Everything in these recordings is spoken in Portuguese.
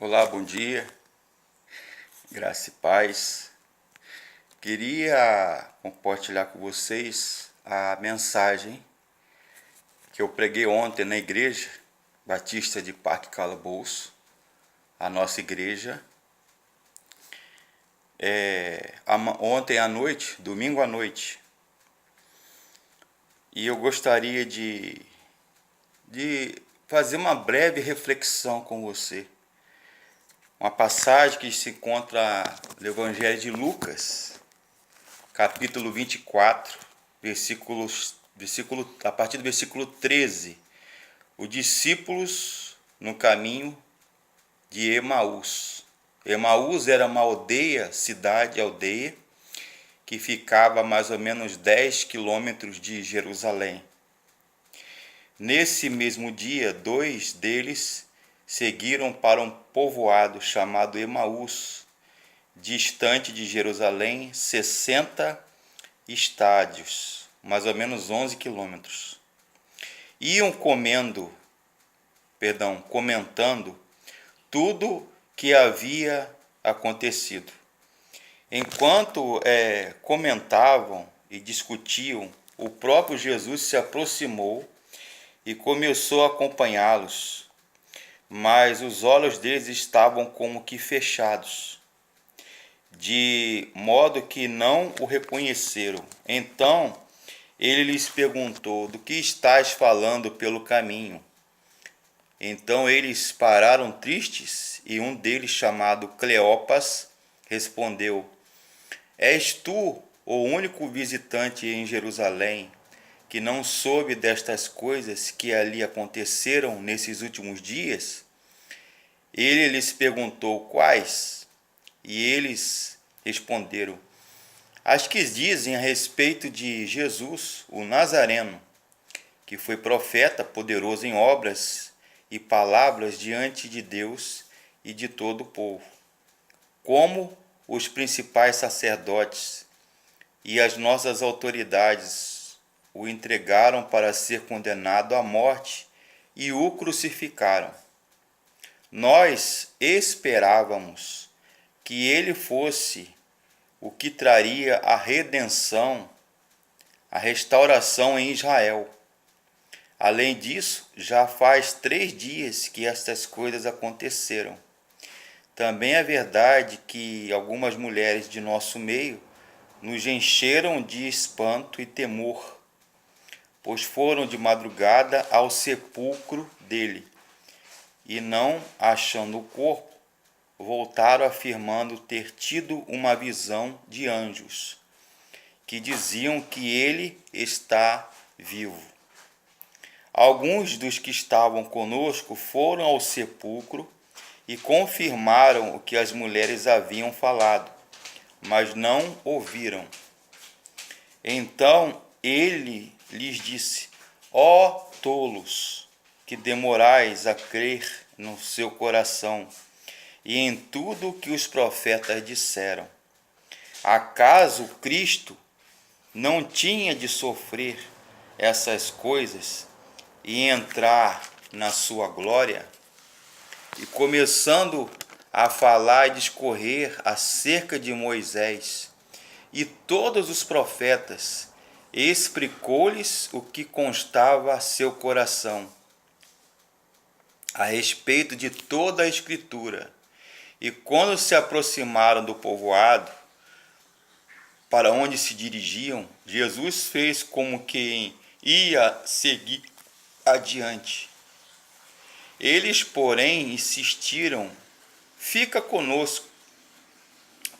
Olá, bom dia, graça e paz. Queria compartilhar com vocês a mensagem que eu preguei ontem na igreja Batista de Parque Calabouço, a nossa igreja. Ontem à noite, domingo à noite, e eu gostaria de fazer uma breve reflexão com você. Uma passagem que se encontra no Evangelho de Lucas, capítulo 24, a partir do versículo 13. Os discípulos no caminho de Emaús. Emaús era uma aldeia, que ficava a mais ou menos 10 quilômetros de Jerusalém. Nesse mesmo dia, 2 deles seguiram para um povoado chamado Emaús, distante de Jerusalém 60 estádios, mais ou menos 11 quilômetros. Iam comentando tudo que havia acontecido. Enquanto comentavam e discutiam, o próprio Jesus se aproximou e começou a acompanhá-los, mas os olhos deles estavam como que fechados, de modo que não o reconheceram. Então ele lhes perguntou: do que estás falando pelo caminho? Então eles pararam tristes, e um deles, chamado Cleopas, respondeu: És tu o único visitante em Jerusalém que não soube destas coisas que ali aconteceram nesses últimos dias? Ele lhes perguntou: quais? E eles responderam: as que dizem a respeito de Jesus, o Nazareno, que foi profeta, poderoso em obras e palavras diante de Deus e de todo o povo. Como os principais sacerdotes e as nossas autoridades o entregaram para ser condenado à morte e o crucificaram. Nós esperávamos que ele fosse o que traria a redenção, a restauração em Israel. Além disso, já faz 3 dias que estas coisas aconteceram. Também é verdade que algumas mulheres de nosso meio nos encheram de espanto e temor, pois foram de madrugada ao sepulcro dele, e não achando o corpo, voltaram afirmando ter tido uma visão de anjos, que diziam que ele está vivo. Alguns dos que estavam conosco foram ao sepulcro e confirmaram o que as mulheres haviam falado, mas não ouviram. Então ele lhes disse: ó tolos, que demorais a crer no seu coração e em tudo o que os profetas disseram. Acaso Cristo não tinha de sofrer essas coisas e entrar na sua glória? E começando a falar e discorrer acerca de Moisés e todos os profetas, explicou-lhes o que constava a seu coração a respeito de toda a Escritura. E quando se aproximaram do povoado para onde se dirigiam, Jesus fez como quem ia seguir adiante. Eles, porém, insistiram: fica conosco,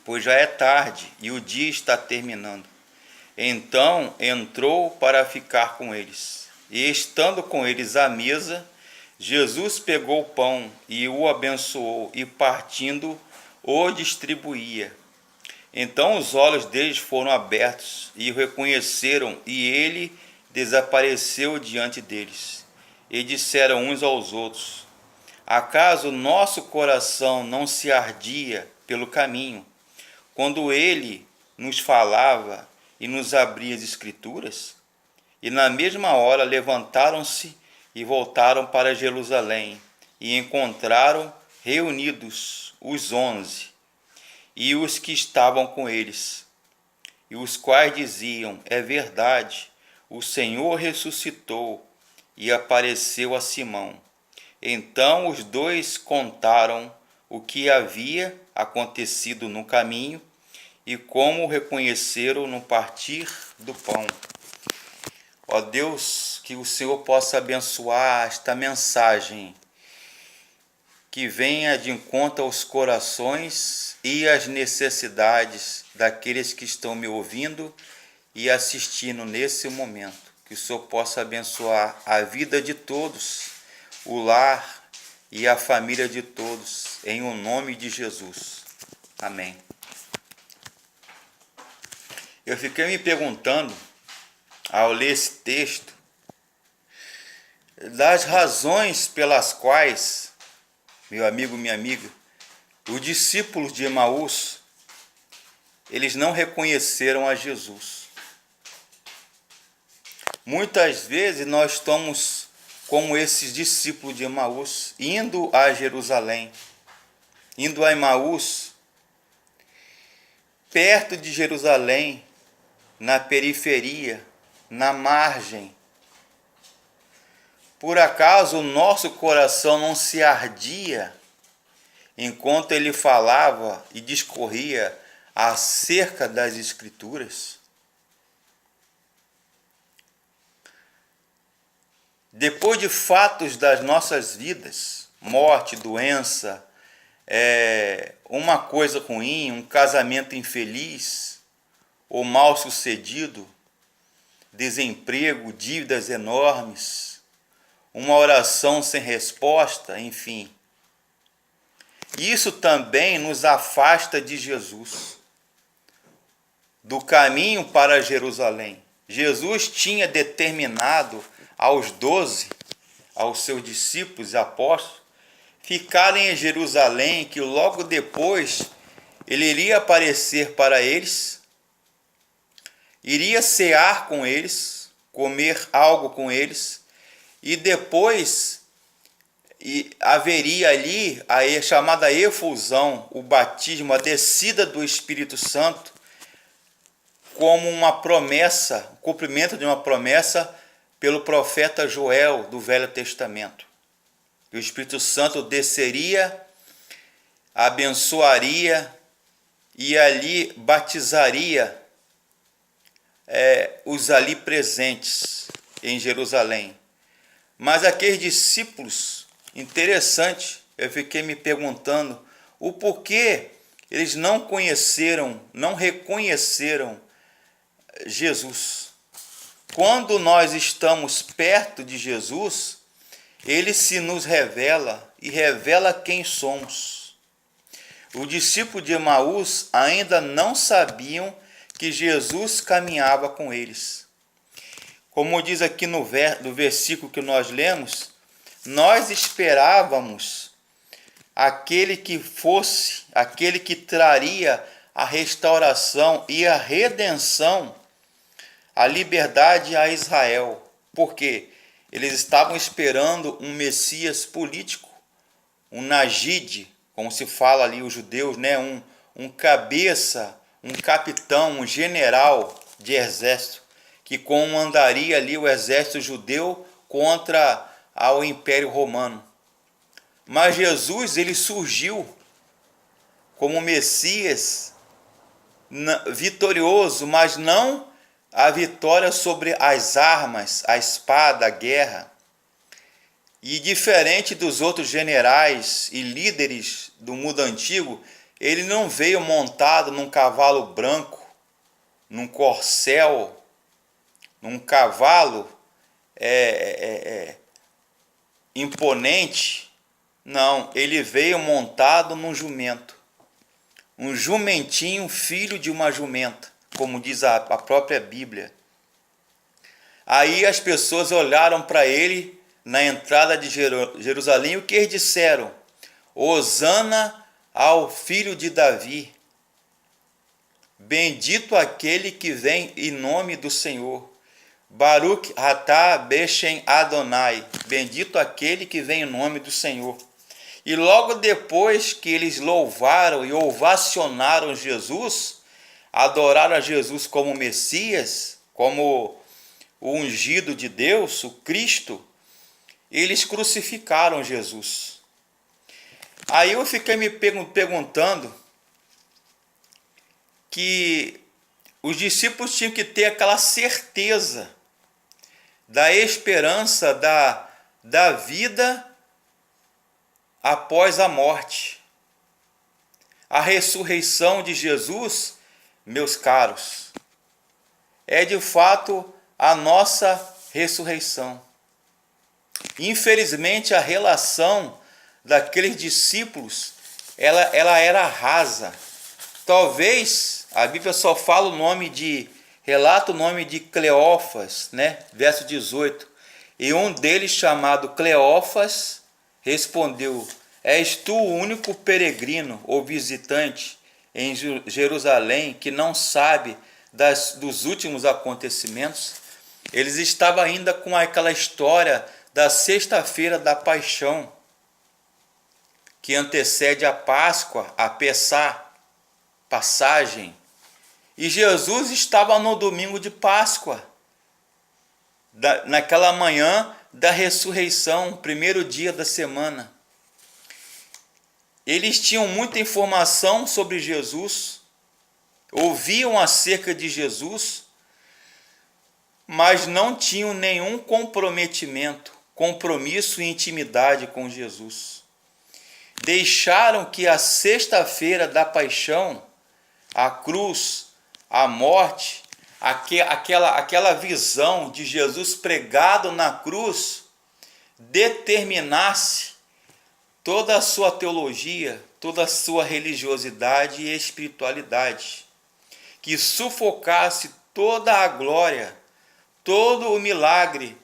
pois já é tarde e o dia está terminando. Então entrou para ficar com eles. E estando com eles à mesa, Jesus pegou o pão e o abençoou, e partindo, o distribuía. Então os olhos deles foram abertos e o reconheceram, e ele desapareceu diante deles. E disseram uns aos outros: acaso nosso coração não se ardia pelo caminho, quando ele nos falava e nos abria as Escrituras? E na mesma hora levantaram-se e voltaram para Jerusalém, e encontraram reunidos os 11 e os que estavam com eles, e os quais diziam: é verdade, o Senhor ressuscitou e apareceu a Simão. Então os dois contaram o que havia acontecido no caminho e como o reconheceram no partir do pão. Ó Deus, que o Senhor possa abençoar esta mensagem, que venha de encontro aos corações e às necessidades daqueles que estão me ouvindo e assistindo nesse momento. Que o Senhor possa abençoar a vida de todos, o lar e a família de todos, em o nome de Jesus. Amém. Eu fiquei me perguntando, ao ler esse texto, das razões pelas quais, meu amigo, minha amiga, os discípulos de Emaús, eles não reconheceram a Jesus. Muitas vezes nós estamos como esses discípulos de Emaús, indo a Jerusalém, indo a Emaús, perto de Jerusalém, na periferia, na margem. Por acaso o nosso coração não se ardia enquanto ele falava e discorria acerca das Escrituras? Depois de fatos das nossas vidas, morte, doença, uma coisa ruim, um casamento infeliz ou mal sucedido, desemprego, dívidas enormes, uma oração sem resposta, enfim. Isso também nos afasta de Jesus, do caminho para Jerusalém. Jesus tinha determinado aos 12, aos seus discípulos e apóstolos, ficarem em Jerusalém, que logo depois ele iria aparecer para eles, iria cear com eles, comer algo com eles, e depois haveria ali a chamada efusão, o batismo, a descida do Espírito Santo, como uma promessa, o cumprimento de uma promessa pelo profeta Joel do Velho Testamento. O Espírito Santo desceria, abençoaria e ali batizaria os ali presentes em Jerusalém. Mas aqueles discípulos, interessante, eu fiquei me perguntando o porquê eles não conheceram, não reconheceram Jesus. Quando nós estamos perto de Jesus, ele se nos revela e revela quem somos. Os discípulos de Emaús ainda não sabiam que Jesus caminhava com eles. Como diz aqui no versículo que nós lemos, nós esperávamos aquele que fosse, aquele que traria a restauração e a redenção, a liberdade a Israel. Porque eles estavam esperando um Messias político, um Nagide, como se fala ali os judeus, né? um cabeça, um capitão, um general de exército, que comandaria ali o exército judeu contra o Império Romano. Mas Jesus, ele surgiu como Messias vitorioso, mas não a vitória sobre as armas, a espada, a guerra. E diferente dos outros generais e líderes do mundo antigo, ele não veio montado num cavalo branco, num corcel, num cavalo imponente. Não, ele veio montado num jumento. Um jumentinho, filho de uma jumenta, como diz a própria Bíblia. Aí as pessoas olharam para ele na entrada de Jerusalém, e o que eles disseram? Hosana ao filho de Davi. Bendito aquele que vem em nome do Senhor. Baruch atah Beshem Adonai. Bendito aquele que vem em nome do Senhor. E logo depois que eles louvaram e ovacionaram Jesus, adoraram a Jesus como Messias, como o ungido de Deus, o Cristo, eles crucificaram Jesus. Aí eu fiquei me perguntando que os discípulos tinham que ter aquela certeza da esperança da vida após a morte. A ressurreição de Jesus, meus caros, é de fato a nossa ressurreição. Infelizmente, a relação daqueles discípulos, ela era rasa. Talvez a Bíblia só fala relata o nome de Cleófas, né? Verso 18. E um deles, chamado Cleófas, respondeu: És tu o único peregrino ou visitante em Jerusalém que não sabe dos últimos acontecimentos? Eles estavam ainda com aquela história da sexta-feira da paixão, que antecede a Páscoa, a passagem. E Jesus estava no domingo de Páscoa, naquela manhã da ressurreição, primeiro dia da semana. Eles tinham muita informação sobre Jesus, ouviam acerca de Jesus, mas não tinham nenhum compromisso e intimidade com Jesus. Deixaram que a sexta-feira da paixão, a cruz, a morte, aquela visão de Jesus pregado na cruz, determinasse toda a sua teologia, toda a sua religiosidade e espiritualidade, que sufocasse toda a glória, todo o milagre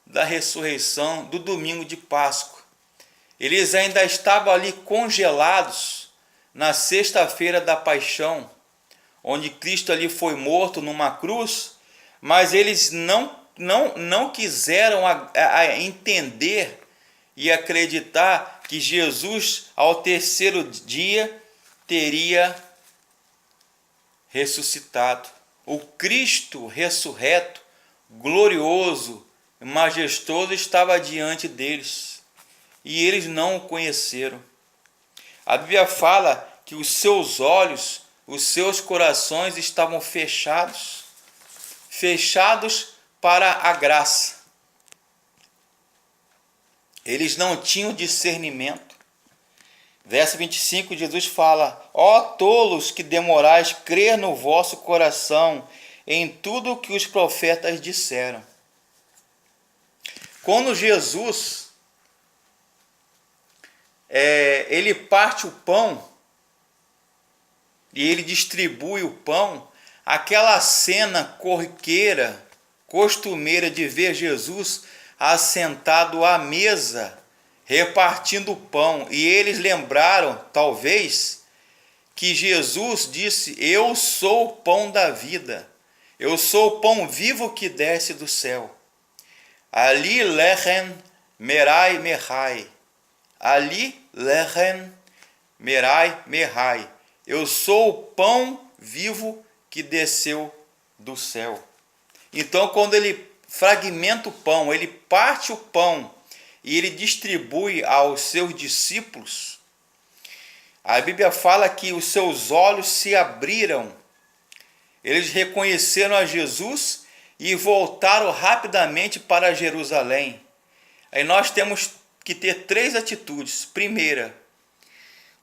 da ressurreição do domingo de Páscoa. Eles ainda estavam ali congelados na sexta-feira da paixão, onde Cristo ali foi morto numa cruz, mas eles não quiseram entender e acreditar que Jesus, ao terceiro dia, teria ressuscitado. O Cristo ressurreto, glorioso, majestoso, estava diante deles, e eles não o conheceram. A Bíblia fala que os seus olhos, os seus corações estavam fechados para a graça. Eles não tinham discernimento. Verso 25, Jesus fala: Ó tolos que demorais crer no vosso coração em tudo o que os profetas disseram. Quando Jesus ele parte o pão e ele distribui o pão, aquela cena corriqueira, costumeira de ver Jesus assentado à mesa, repartindo o pão, e eles lembraram, talvez, que Jesus disse: Eu sou o pão da vida, eu sou o pão vivo que desce do céu. Ali lechem merai mehai, ali lechem merai mehai, eu sou o pão vivo que desceu do céu. Então, quando ele fragmenta o pão, ele parte o pão e ele distribui aos seus discípulos, a Bíblia fala que os seus olhos se abriram, eles reconheceram a Jesus e voltaram rapidamente para Jerusalém. Aí nós temos que ter 3 atitudes. Primeira,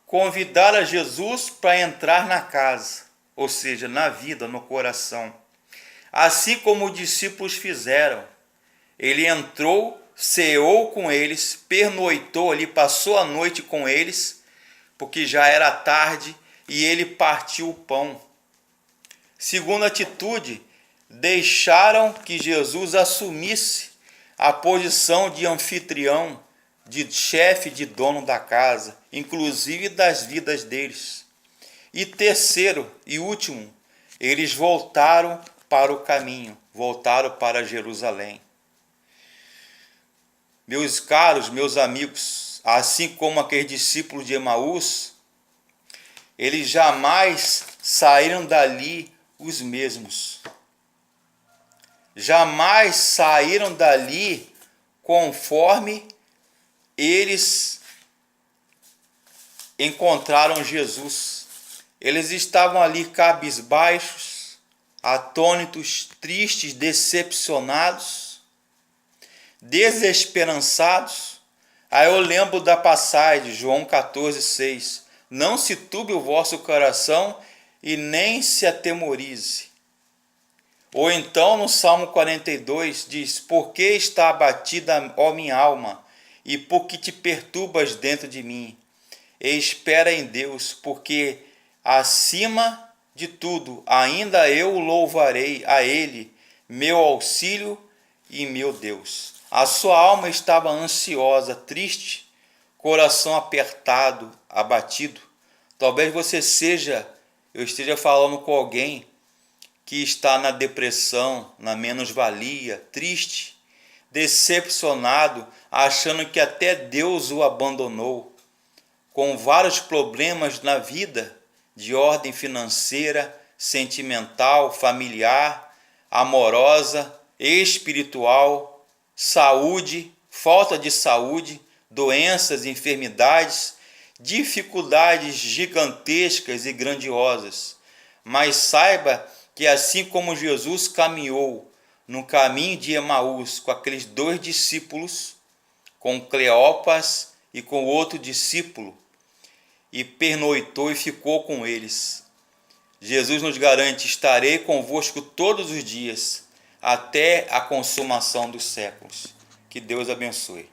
convidar a Jesus para entrar na casa, ou seja, na vida, no coração. Assim como os discípulos fizeram. Ele entrou, ceou com eles, pernoitou ali, passou a noite com eles, porque já era tarde, e ele partiu o pão. Segunda atitude, deixaram que Jesus assumisse a posição de anfitrião, de chefe, de dono da casa, inclusive das vidas deles. E terceiro e último, eles voltaram para o caminho, voltaram para Jerusalém. Meus caros, meus amigos, assim como aqueles discípulos de Emaús, eles jamais saíram dali os mesmos. Jamais saíram dali conforme eles encontraram Jesus. Eles estavam ali cabisbaixos, atônitos, tristes, decepcionados, desesperançados. Aí eu lembro da passagem, João 14,6. Não se turbe o vosso coração e nem se atemorize. Ou então no Salmo 42 diz: por que está abatida, ó minha alma, e por que te perturbas dentro de mim? E espera em Deus, porque acima de tudo ainda eu o louvarei a Ele, meu auxílio e meu Deus. A sua alma estava ansiosa, triste, coração apertado, abatido. Talvez eu esteja falando com alguém que está na depressão, na menos-valia, triste, decepcionado, achando que até Deus o abandonou, com vários problemas na vida, de ordem financeira, sentimental, familiar, amorosa, espiritual, saúde, falta de saúde, doenças, enfermidades, dificuldades gigantescas e grandiosas. Mas saiba que assim como Jesus caminhou no caminho de Emaús com aqueles 2 discípulos, com Cleopas e com outro discípulo, e pernoitou e ficou com eles, Jesus nos garante: estarei convosco todos os dias, até a consumação dos séculos. Que Deus abençoe.